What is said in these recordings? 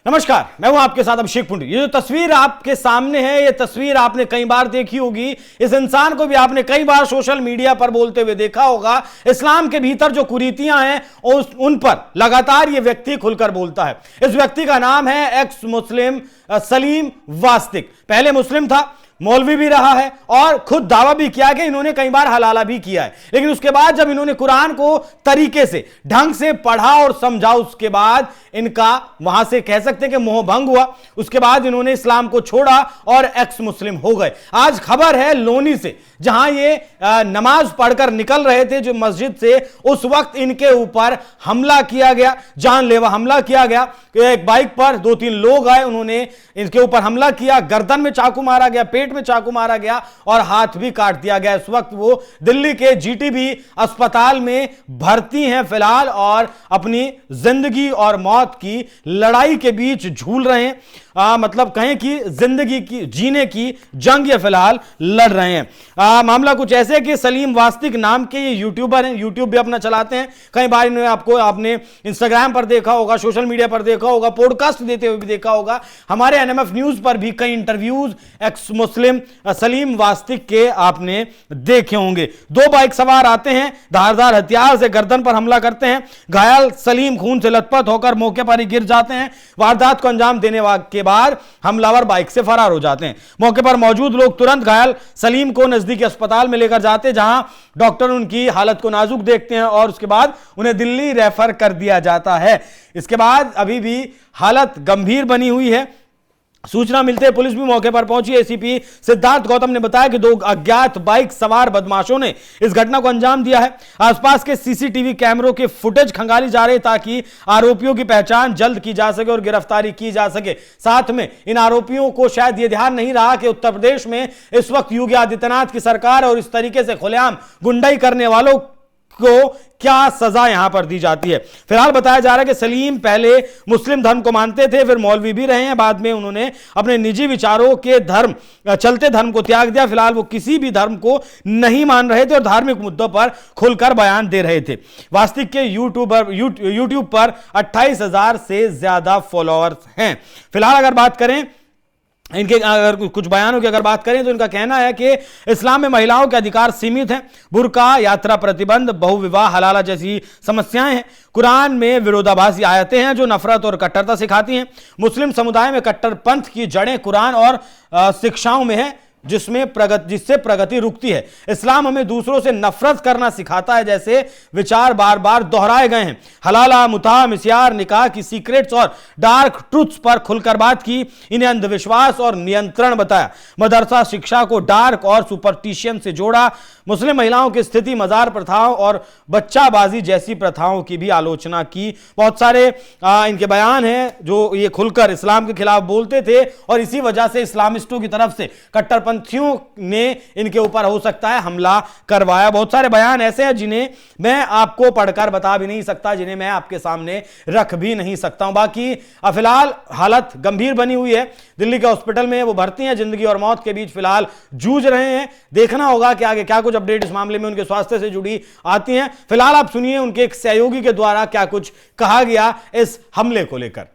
नमस्कार, मैं हूं आपके साथ अभिषेक पुंडी। ये जो तस्वीर आपके सामने है, ये तस्वीर आपने कई बार देखी होगी। इस इंसान को भी आपने कई बार सोशल मीडिया पर बोलते हुए देखा होगा। इस्लाम के भीतर जो कुरीतियां हैं उन पर लगातार ये व्यक्ति खुलकर बोलता है। इस व्यक्ति का नाम है एक्स मुस्लिम सलीम वास्तिक। पहले मुस्लिम था, मौलवी भी रहा है और खुद दावा भी किया कि इन्होंने कई बार हलाला भी किया है। लेकिन उसके बाद जब इन्होंने कुरान को तरीके से ढंग से पढ़ा और समझा, उसके बाद इनका वहां से कह सकते हैं कि मोह भंग हुआ। उसके बाद इन्होंने इस्लाम को छोड़ा और एक्स मुस्लिम हो गए। आज खबर है लोनी से, जहां ये नमाज पढ़कर निकल रहे थे जो मस्जिद से, उस वक्त इनके ऊपर हमला किया गया, जानलेवा हमला किया गया। एक बाइक पर 2-3 लोग आए, उन्होंने इनके ऊपर हमला किया, गर्दन में चाकू मारा गया, पेट में चाकू मारा गया और हाथ भी काट दिया गया। इस वक्त वो दिल्ली के जीटीबी अस्पताल में भर्ती हैं फिलहाल और अपनी जिंदगी और मौत की लड़ाई के बीच झूल रहे हैं। मतलब कहें कि जिंदगी की जीने की जंग ये फिलहाल लड़ रहे हैं। मामला कुछ ऐसे है कि सलीम वास्तिक नाम के ये यूट्यूबर हैं, यूट्यूब भी अपना चलाते हैं। कई बार इन्हें आपने इंस्टाग्राम पर देखा होगा, सोशल मीडिया पर देखा होगा, पॉडकास्ट देते हुए भी देखा होगा। हमारे एनएमएफ न्यूज पर भी कई इंटरव्यूज एक्स मुस्लिम सलीम वास्तिक के आपने देखे होंगे। 2 बाइक सवार आते हैं, धारदार हथियार से गर्दन पर हमला करते हैं। घायल सलीम खून से लथपथ होकर मौके पर ही गिर जाते हैं। वारदात को अंजाम देने के बाद हमलावर बाइक से फरार हो जाते हैं। मौके पर मौजूद लोग तुरंत घायल सलीम को नजदीकी अस्पताल में लेकर जाते हैं, जहां डॉक्टर उनकी हालत को नाजुक देखते हैं और उसके बाद उन्हें दिल्ली रेफर कर दिया जाता है। इसके बाद अभी भी हालत गंभीर बनी हुई है। सूचना मिलते ही पुलिस भी मौके पर पहुंची। एसीपी सिद्धार्थ गौतम ने बताया कि 2 अज्ञात बाइक सवार बदमाशों ने इस घटना को अंजाम दिया है। आसपास के सीसीटीवी कैमरों के फुटेज खंगाली जा रहे ताकि आरोपियों की पहचान जल्द की जा सके और गिरफ्तारी की जा सके। साथ में इन आरोपियों को शायद यह ध्यान नहीं रहा कि उत्तर प्रदेश में इस वक्त योगी आदित्यनाथ की सरकार और इस तरीके से खुलेआम गुंडाई करने वालों को क्या सजा यहां पर दी जाती है। फिलहाल बताया जा रहा है कि सलीम पहले मुस्लिम धर्म को मानते थे, फिर मौलवी भी रहे हैं। बाद में उन्होंने अपने निजी विचारों के चलते धर्म को त्याग दिया। फिलहाल वो किसी भी धर्म को नहीं मान रहे थे और धार्मिक मुद्दों पर खुलकर बयान दे रहे थे। वास्तिक के यूट्यूब पर 28,000 से ज्यादा फॉलोअर्स हैं। फिलहाल अगर बात करें इनके, अगर कुछ बयानों की अगर बात करें तो इनका कहना है कि इस्लाम में महिलाओं के अधिकार सीमित हैं। बुर्का, यात्रा प्रतिबंध, बहुविवाह, हलाला जैसी समस्याएं हैं। कुरान में विरोधाभासी आयतें हैं जो नफरत और कट्टरता सिखाती हैं। मुस्लिम समुदाय में कट्टरपंथ की जड़ें कुरान और शिक्षाओं में है, जिससे प्रगति रुकती है। इस्लाम हमें दूसरों से नफरत करना सिखाता है, जैसे विचार बार बार दोहराए गए हैं। हलाला, मुताह, मिस्यार, निकाह की सीक्रेट्स और डार्क ट्रूथ्स पर खुलकर बात की। इन्हें अंधविश्वास और नियंत्रण बताया। मदरसा शिक्षा को डार्क और सुपरस्टिशन से जोड़ा। मुस्लिम महिलाओं की स्थिति, मजार प्रथाओं और बच्चाबाजी जैसी प्रथाओं की भी आलोचना की। बहुत सारे इनके बयान हैं जो ये खुलकर इस्लाम के खिलाफ बोलते थे और इसी वजह से इस्लामिस्टों की तरफ से कट्टरपंथियों ने इनके ऊपर हो सकता है हमला करवाया। बहुत सारे बयान ऐसे हैं जिन्हें मैं आपको पढ़कर बता भी नहीं सकता, जिन्हें मैं आपके सामने रख भी नहीं सकता हूं। बाकी फिलहाल हालत गंभीर बनी हुई है। दिल्ली के हॉस्पिटल में वो भर्ती हैं, जिंदगी और मौत के बीच फिलहाल जूझ रहे हैं। देखना होगा कि आगे क्या कुछ अपडेट इस मामले में उनके स्वास्थ्य से जुड़ी आती हैं। फिलहाल आप सुनिए उनके एक सहयोगी के द्वारा क्या कुछ कहा गया इस हमले को लेकर।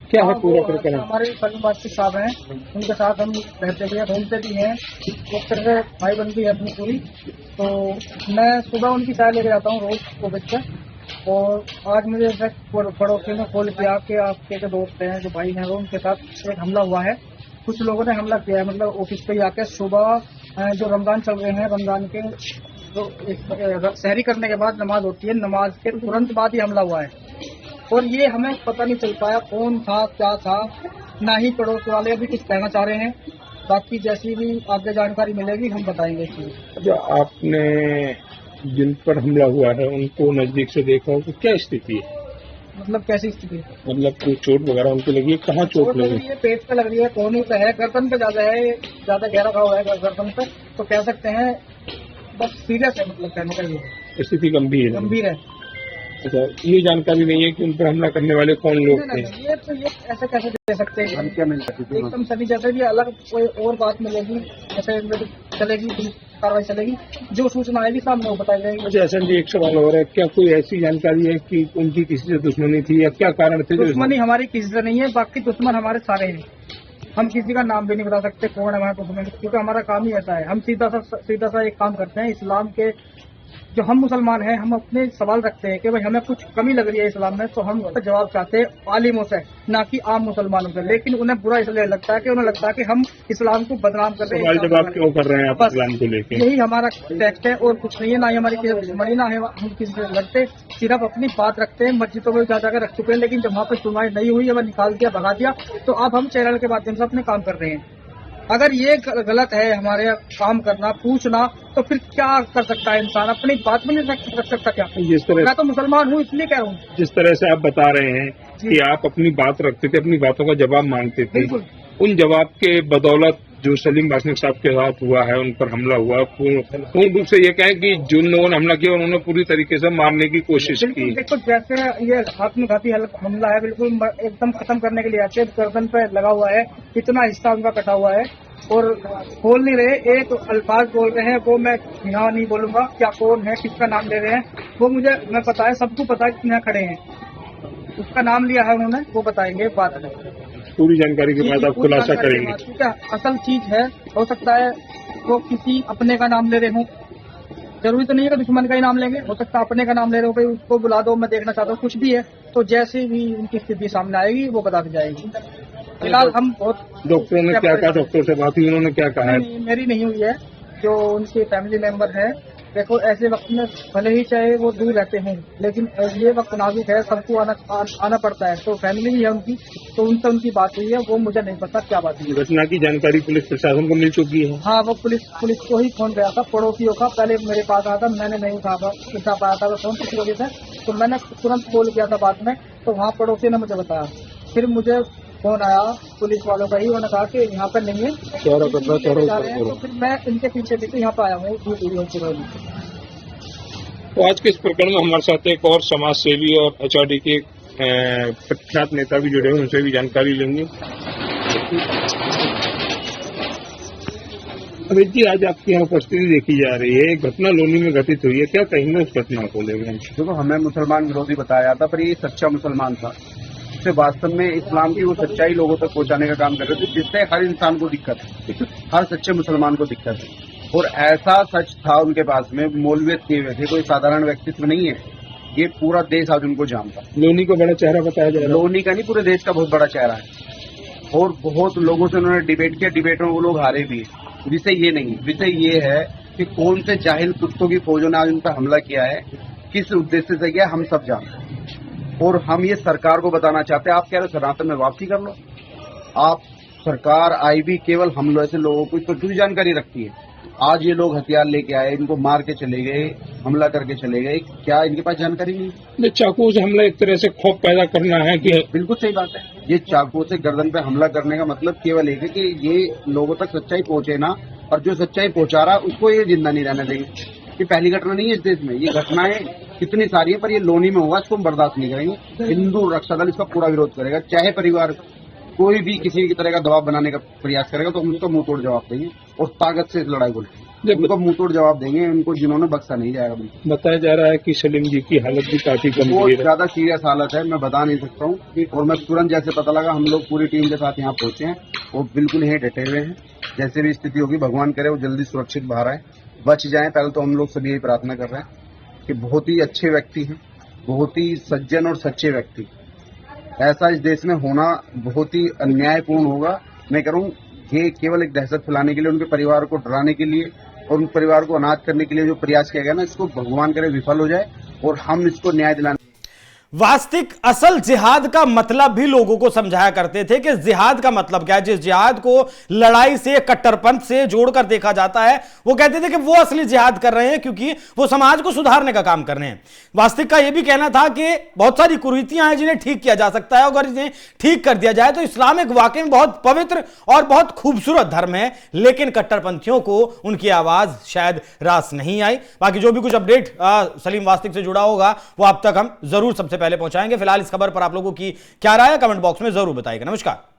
क्या है पूरा करके? हमारे सलीम वास्तिक साहब हैं, उनके साथ हम रहते भी हैं, घूमते भी हैं, एक तरह से भाई बंदी है अपनी पूरी। तो मैं सुबह उनकी चाय लेके जाता हूँ रोज को बच्चा। और आज मुझे पड़ोसी ने कॉल किया कि आपके जो दोस्त हैं, जो भाई हैं, वो उनके साथ एक हमला हुआ है। कुछ लोगों ने हमला किया है, मतलब ऑफिस पे आके सुबह जो रमजान चल रहे हैं, रमजान के जो सहरी करने के बाद नमाज होती है, नमाज के तुरंत बाद ही हमला हुआ है। और ये हमें पता नहीं चल पाया कौन था, क्या था, ना ही पड़ोस वाले अभी कुछ कहना चाह रहे हैं। बाकी जैसी भी आगे जानकारी मिलेगी हम बताएंगे। जो आपने जिन पर हमला हुआ है उनको नजदीक से देखा हो तो क्या स्थिति है? मतलब कैसी स्थिति है? मतलब कोई चोट वगैरह उनको लगी है? कहाँ चोट लगी है? पेट पे लग रही है, कोहनी पे है, गर्दन पे ज्यादा है, ज्यादा गहरा घाव है गर्दन पे। तो कह सकते हैं बस सीरियस है, मतलब कहने का ये स्थिति गंभीर है। अच्छा, ये जानकारी नहीं है कि उन पर हमला करने वाले कौन लोग थे? ये ऐसे कैसे दे सकते हैं? एकदम सभी जैसे भी अलग कोई और बात मिलेगी, जैसे चलेगी, पुलिस कार्रवाई चलेगी। जो सूचना आएगी सामने वो बताई जाएगी। अच्छा एहसन जी, एक सवाल और है, क्या कोई ऐसी जानकारी है कि उनकी किसी से दुश्मनी थी या क्या कारण थे? दुश्मनी हमारी किसी से नहीं है, बाकी दुश्मन हमारे सारे हैं। हम किसी का नाम भी नहीं बता सकते कौन है हमारा दुश्मन, क्योंकि हमारा काम ही ऐसा है। हम सीधा सा एक काम करते हैं, इस्लाम के जो हम मुसलमान हैं, हम अपने सवाल रखते हैं कि भाई हमें कुछ कमी लग रही है इस्लाम में, तो हम उसका जवाब चाहते हैं आलिमों से, ना कि आम मुसलमानों से। लेकिन उन्हें बुरा इसलिए लगता है कि उन्हें लगता है कि हम इस्लाम को बदनाम कर रहे हैं। सवाल जवाब क्यों कर रहे हैं आप इस्लाम को लेके? यही हमारा टेक्स्ट है और कुछ नहीं है, ना ही हमारी किसी दुश्मनी, ना है हम किसी से लड़ते, सिर्फ अपनी बात रखते हैं। मस्जिदों में जा जाकर रख चुके हैं, लेकिन जब वहाँ पर सुनवाई नहीं हुई है, वह निकाल दिया, भगा दिया। तो अब हम चैनल के माध्यम से अपने काम कर रहे हैं। अगर ये गलत है हमारे काम करना, पूछना, तो फिर क्या कर सकता है इंसान? अपनी बात में नहीं रख सकता क्या? जिस तरह मैं तो मुसलमान हूँ इसलिए कह रहा हूँ। जिस तरह से आप बता रहे हैं कि आप अपनी बात रखते थे, अपनी बातों का जवाब मांगते थे, बिल्कुल। उन जवाब के बदौलत जो सलीम वासनिक साहब के साथ हुआ है, उन पर हमला हुआ, पूर्ण रूप से ये कहें कि जिन लोगों ने हमला किया उन्होंने पूरी तरीके से मारने की कोशिश की। देखो जैसे ये आत्मघाती हमला है, बिल्कुल एकदम खत्म करने के लिए आते, गर्दन पे लगा हुआ है, इतना हिस्सा उनका कटा हुआ है और बोल नहीं रहे, एक अल्फाज बोल रहे हैं, वो मैं यहाँ नहीं बोलूंगा क्या कौन है, किसका नाम ले रहे हैं, वो मुझे मैं पता है, सबको पता है कितने खड़े हैं, उसका नाम लिया है उन्होंने, वो बताएंगे बाद में। पूरी जानकारी के बाद आप खुलासा करेंगे। ठीक है, असल चीज है, हो सकता है वो किसी अपने का नाम ले रहे हों, जरूरी तो नहीं है कि दुश्मन का ही नाम लेंगे, हो सकता है अपने का नाम ले रहे हो, भाई उसको बुला दो, मैं देखना चाहता हूँ, कुछ भी है। तो जैसे भी उनकी स्थिति सामने आएगी वो बता दी जाएगी। फिलहाल हम बहुत डॉक्टरों ने क्या कहा? डॉक्टर से बात हुई, उन्होंने क्या कहा है? मेरी नहीं हुई है, जो उनके फैमिली मेंबर है। देखो ऐसे वक्त में भले ही चाहे वो दूर रहते हों, लेकिन ये वक्त नाजुक है, सबको आना पड़ता है। तो फैमिली ही है उनकी, तो उनसे उनकी बात हुई है, वो मुझे नहीं पता क्या बात हुई। घटना की जानकारी पुलिस प्रशासन को मिल चुकी है? हाँ, वो पुलिस को ही फोन गया था, पड़ोसियों का। पहले मेरे पास आया था, मैंने नहीं उठा पाया था फोन किसी वजह से, तो मैंने तुरंत कॉल किया था बाद में, तो वहाँ पड़ोसी ने मुझे बताया। फिर मुझे फोन आया पुलिस वालों का ही, उन्होंने कहा कि यहाँ पर नहीं है, तो फिर मैं इनके पीछे पीछे यहाँ पर आया हूँ। तो आज के इस प्रकरण में हमारे साथ एक और समाज सेवी और HRD के प्रख्यात नेता भी जुड़े हुए, उनसे भी जानकारी लेंगे। अमित जी, आज आपकी यहाँ उपस्थिति देखी जा रही है, एक घटना लोनी में घटित हुई है, क्या कहेंगे उस घटना को लेकर? देखो, हमें मुसलमान विरोधी बताया जाता, पर ये सच्चा मुसलमान था। उससे वास्तव में इस्लाम की वो सच्चाई लोगों तक पहुंचाने का काम कर रहे थे, जिससे हर इंसान को दिक्कत है, हर सच्चे मुसलमान को दिक्कत है। और ऐसा सच था उनके पास में, मौलवियत किए हुए थे, कोई साधारण व्यक्तित्व नहीं है। ये पूरा देश आज उनको जानता। लोनी को बड़ा चेहरा बताया जा रहा है। लोनी का नहीं, पूरे देश का बहुत बड़ा चेहरा है। और बहुत लोगों से उन्होंने डिबेट किया, डिबेट में वो लोग हारे भी है। विषय ये नहीं, विषय ये है कि कौन से जाहिल कुत्तों की फौजों ने आज उन पर हमला किया है, किस उद्देश्य से किया, हम सब जानते हैं। और हम ये सरकार को बताना चाहते हैं, आप कह रहे हो सनातन में वापसी कर लो, आप सरकार आई भी केवल हम लोग ऐसे लोगों को इस पर पूरी जानकारी रखती है। आज ये लोग हथियार लेके आए, इनको मार के चले गए, हमला करके चले गए, क्या इनके पास जानकारी नहीं? चाकू से हमला एक तरह से खौफ पैदा करना है कि बिल्कुल सही बात है। ये चाकू से गर्दन पे हमला करने का मतलब केवल एक है कि ये लोगों तक सच्चाई पहुंचे ना, और जो सच्चाई पहुंचा रहा उसको ये जिंदा नहीं रहने देंगे। ये पहली घटना नहीं है इस देश में, ये घटनाएं कितनी सारी है, पर ये लोनी में हुआ, इसको हम बर्दाश्त नहीं करेंगे। हिंदू रक्षा दल इसका पूरा विरोध करेगा, चाहे परिवार कोई भी किसी भी तरह का दबाव बनाने का प्रयास करेगा तो हम उसका मुंह तोड़ जवाब देंगे और ताकत से इस लड़ाई को लड़ेंगे। उनको मुंह तोड़ जवाब देंगे, उनको जिन्होंने बख्शा नहीं जाएगा। बताया जा रहा है कि सलीम जी की हालत भी काफी गंभीर है, ज्यादा सीरियस हालत है, मैं बता नहीं सकता हूँ। और मैं तुरंत जैसे पता लगा, हम लोग पूरी टीम के साथ यहाँ पहुंचे हैं, वो बिल्कुल यहीं डटे हुए हैं। जैसे भी स्थिति होगी, भगवान करे वो जल्दी सुरक्षित बाहर आए, बच जाए। पहले तो हम लोग सभी यही प्रार्थना कर रहे हैं कि बहुत ही अच्छे व्यक्ति हैं, बहुत ही सज्जन और सच्चे व्यक्ति। ऐसा इस देश में होना बहुत ही अन्यायपूर्ण होगा। मैं कह रहा हूँ, ये केवल एक दहशत फैलाने के लिए, उनके परिवार को डराने के लिए और उन परिवार को अनाथ करने के लिए जो प्रयास किया गया ना, इसको भगवान करे विफल हो जाए और हम इसको न्याय दिलाने। वास्तविक असल जिहाद का मतलब भी लोगों को समझाया करते थे कि जिहाद का मतलब क्या है। जिस जिहाद को लड़ाई से, कट्टरपंथ से जोड़कर देखा जाता है, वो कहते थे कि वो असली जिहाद कर रहे हैं, क्योंकि वो समाज को सुधारने का काम कर रहे हैं। वास्तविक का यह भी कहना था कि बहुत सारी कुरीतियां हैं जिन्हें ठीक किया जा सकता है, अगर इन्हें ठीक कर दिया जाए तो इस्लाम एक वाकई में बहुत पवित्र और बहुत खूबसूरत धर्म है। लेकिन कट्टरपंथियों को उनकी आवाज शायद रास नहीं आई। बाकी जो भी कुछ अपडेट सलीम वास्तविक से जुड़ा होगा वो अब तक हम जरूर सबसे पहले पहुंचाएंगे। फिलहाल इस खबर पर आप लोगों की क्या राय है, कमेंट बॉक्स में जरूर बताइएगा। नमस्कार।